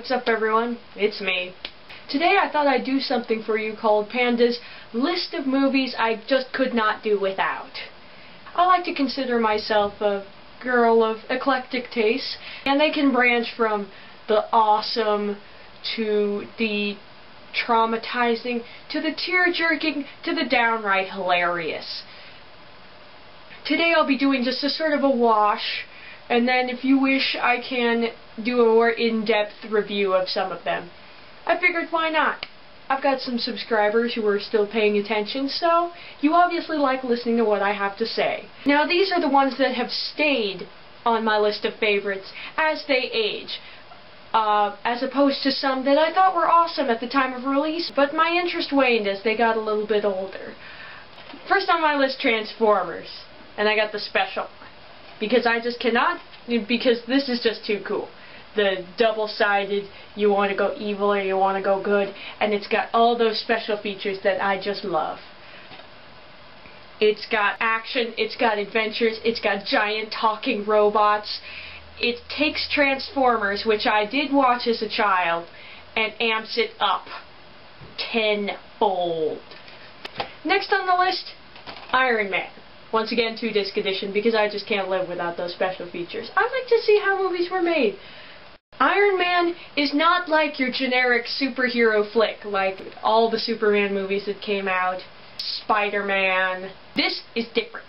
What's up, everyone? It's me. Today I thought I'd do something for you called Panda's List of Movies I Just Could Not Do Without. I like to consider myself a girl of eclectic tastes, and they can branch from the awesome to the traumatizing to the tear-jerking to the downright hilarious. Today I'll be doing just a sort of a wash, and then if you wish I can do a more in-depth review of some of them. I figured why not? I've got some subscribers who are still paying attention, so you obviously like listening to what I have to say. Now these are the ones that have stayed on my list of favorites as they age, as opposed to some that I thought were awesome at the time of release, but my interest waned as they got a little bit older. First on my list, Transformers, and I got the special, because I just cannot, because this is just too cool. The double-sided, you want to go evil or you want to go good, and it's got all those special features that I just love. It's got action, it's got adventures, it's got giant talking robots. It takes Transformers, which I did watch as a child, and amps it up tenfold. Next on the list, Iron Man. Once again, 2-disc edition, because I just can't live without those special features. I like to see how movies were made. Iron Man is not like your generic superhero flick, like all the Superman movies that came out, Spider-Man. This is different.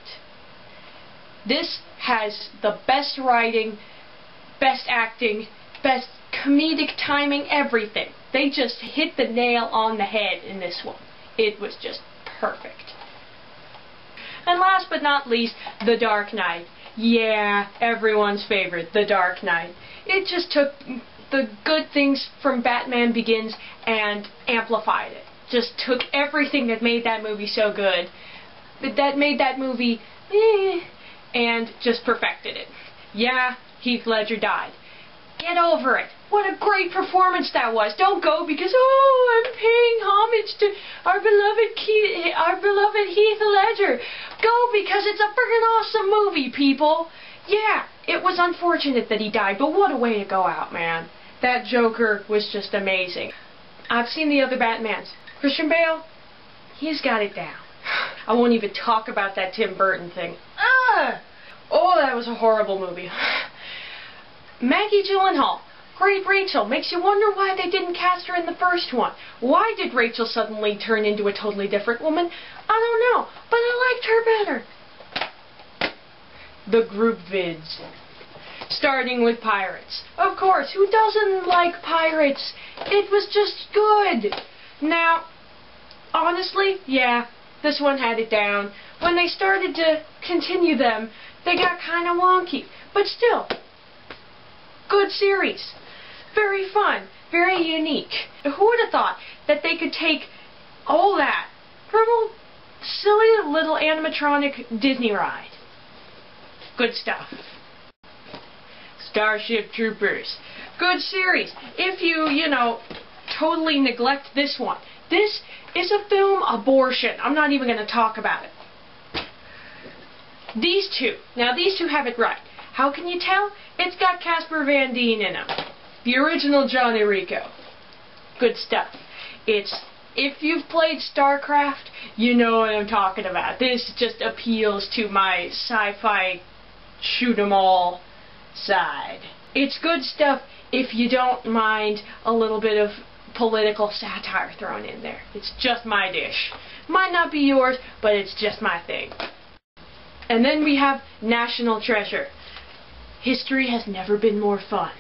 This has the best writing, best acting, best comedic timing, everything. They just hit the nail on the head in this one. It was just perfect. And last but not least, The Dark Knight. Yeah, everyone's favorite, The Dark Knight. It just took the good things from Batman Begins and amplified it. Just took everything that made that movie so good, that made that movie and just perfected it. Yeah, Heath Ledger died. Get over it. What a great performance that was. Don't go because, oh, I'm paying homage to our beloved Heath Ledger. Go because it's a freaking awesome movie, people. Yeah, it was unfortunate that he died, but what a way to go out, man. That Joker was just amazing. I've seen the other Batmans. Christian Bale, he's got it down. I won't even talk about that Tim Burton thing. Oh, that was a horrible movie. Maggie Gyllenhaal, great Rachel, makes you wonder why they didn't cast her in the first one. Why did Rachel suddenly turn into a totally different woman? I don't know, but I liked her better. The group vids. Starting with Pirates. Of course, who doesn't like Pirates? It was just good. Now, honestly, yeah, this one had it down. When they started to continue them, they got kind of wonky. But still, good series. Very fun. Very unique. Who would have thought that they could take all that from a silly little animatronic Disney ride? Good stuff. Starship Troopers. Good series. If you, totally neglect this one. This is a film abortion. I'm not even going to talk about it. These two. Now, these two have it right. How can you tell? It's got Casper Van Dien in them. The original Johnny Rico. Good stuff. If you've played StarCraft, you know what I'm talking about. This just appeals to my sci-fi shoot-'em-all side. It's good stuff if you don't mind a little bit of political satire thrown in there. It's just my dish. Might not be yours, but it's just my thing. And then we have National Treasure. History has never been more fun.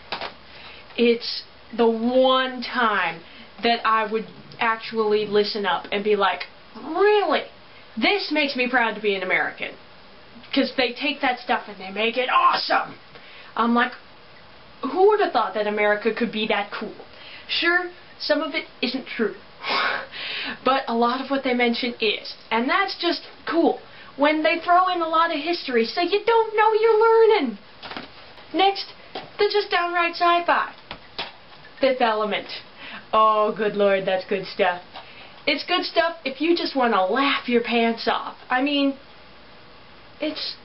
It's the one time that I would actually listen up and be like, really? This makes me proud to be an American. Because they take that stuff and they make it awesome. I'm like, who would have thought that America could be that cool? Sure, some of it isn't true. But a lot of what they mention is. And that's just cool. When they throw in a lot of history so you don't know you're learning. Next, the just downright sci-fi. Fifth Element. Oh, good lord, that's good stuff. It's good stuff if you just want to laugh your pants off. I mean, it's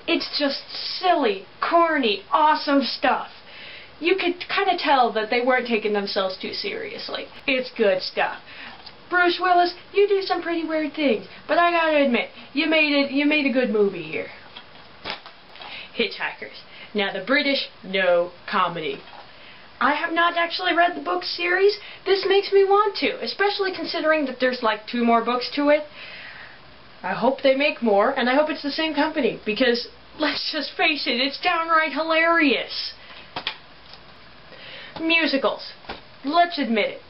just silly, corny, awesome stuff. you could kind of tell that they weren't taking themselves too seriously. It's good stuff. Bruce Willis, you do some pretty weird things, but I gotta admit, you made a good movie here. Hitchhikers. Now the British know comedy. I have not actually read the book series. This makes me want to, especially considering that there's like 2 more books to it. I hope they make more, and I hope it's the same company, because let's just face it, it's downright hilarious. Musicals. Let's admit it.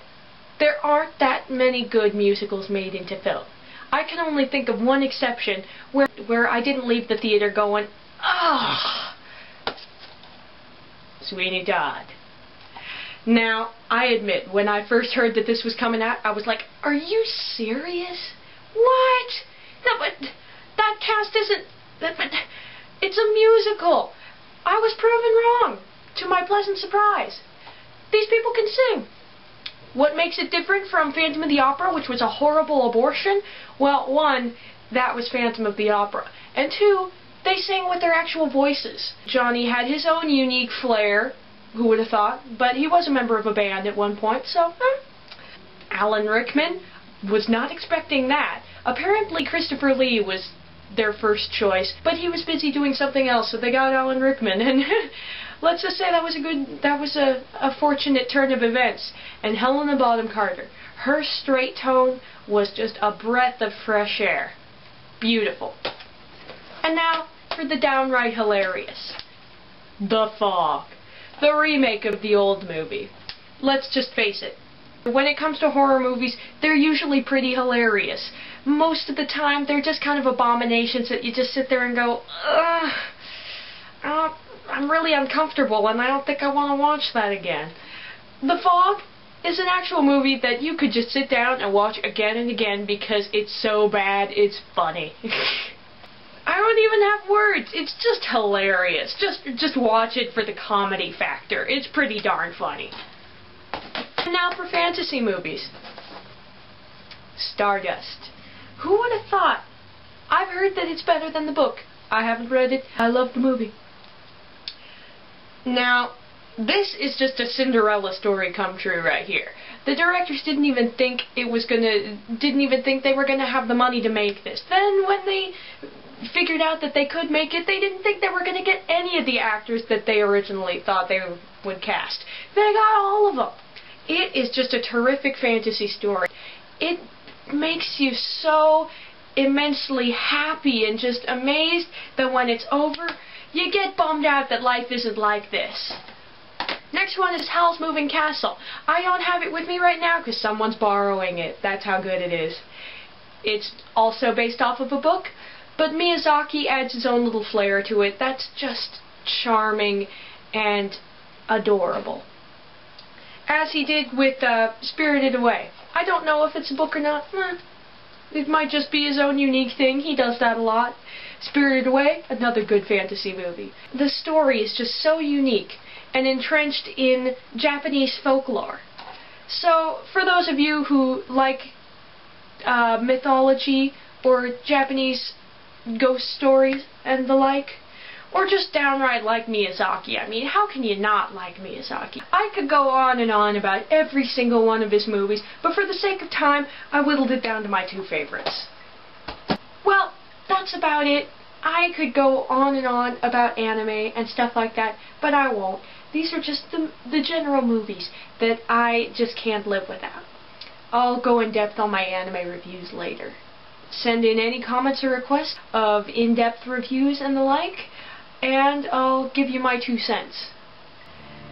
There aren't that many good musicals made into film. I can only think of one exception where I didn't leave the theater going, ah, Sweeney Todd. Now, I admit, when I first heard that this was coming out, I was like, are you serious? What? No, but that cast isn't... It's a musical. I was proven wrong, to my pleasant surprise. These people can sing. What makes it different from Phantom of the Opera, which was a horrible abortion? Well, 1, that was Phantom of the Opera. And 2, they sang with their actual voices. Johnny had his own unique flair, who would have thought, but he was a member of a band at one point, so... Alan Rickman was not expecting that. Apparently Christopher Lee was their first choice, but he was busy doing something else, so they got Alan Rickman, and let's just say that was a fortunate turn of events. And Helena Bonham Carter, her straight tone was just a breath of fresh air. Beautiful. And now for the downright hilarious. The Fog. The remake of the old movie. Let's just face it. When it comes to horror movies, they're usually pretty hilarious. Most of the time, they're just kind of abominations that you just sit there and go, ugh, I'm really uncomfortable and I don't think I want to watch that again. The Fog is an actual movie that you could just sit down and watch again and again because it's so bad, it's funny. I don't even have words. It's just hilarious. Just watch it for the comedy factor. It's pretty darn funny. And now for fantasy movies. Stardust. Who would have thought? I've heard that it's better than the book. I haven't read it. I love the movie. Now, this is just a Cinderella story come true right here. The directors didn't even think they were gonna have the money to make this. Then when they figured out that they could make it, they didn't think they were going to get any of the actors that they originally thought they would cast. They got all of them. It is just a terrific fantasy story. It makes you so immensely happy and just amazed that when it's over, you get bummed out that life isn't like this. Next one is Howl's Moving Castle. I don't have it with me right now because someone's borrowing it. That's how good it is. It's also based off of a book, but Miyazaki adds his own little flair to it. That's just charming and adorable. As he did with Spirited Away. I don't know if it's a book or not. It might just be his own unique thing. He does that a lot. Spirited Away, another good fantasy movie. The story is just so unique and entrenched in Japanese folklore. So, for those of you who like mythology or Japanese ghost stories and the like, or just downright like Miyazaki. I mean, how can you not like Miyazaki? I could go on and on about every single one of his movies, but for the sake of time, I whittled it down to my 2 favorites. Well, that's about it. I could go on and on about anime and stuff like that, but I won't. These are just the general movies that I just can't live without. I'll go in depth on my anime reviews later. Send in any comments or requests of in-depth reviews and the like, and I'll give you my 2 cents.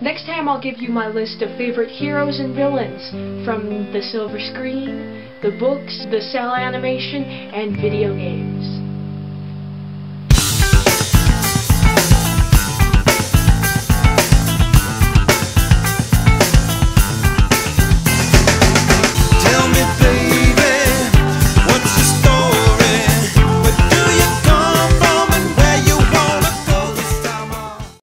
Next time I'll give you my list of favorite heroes and villains from the silver screen, the books, the cell animation, and video games.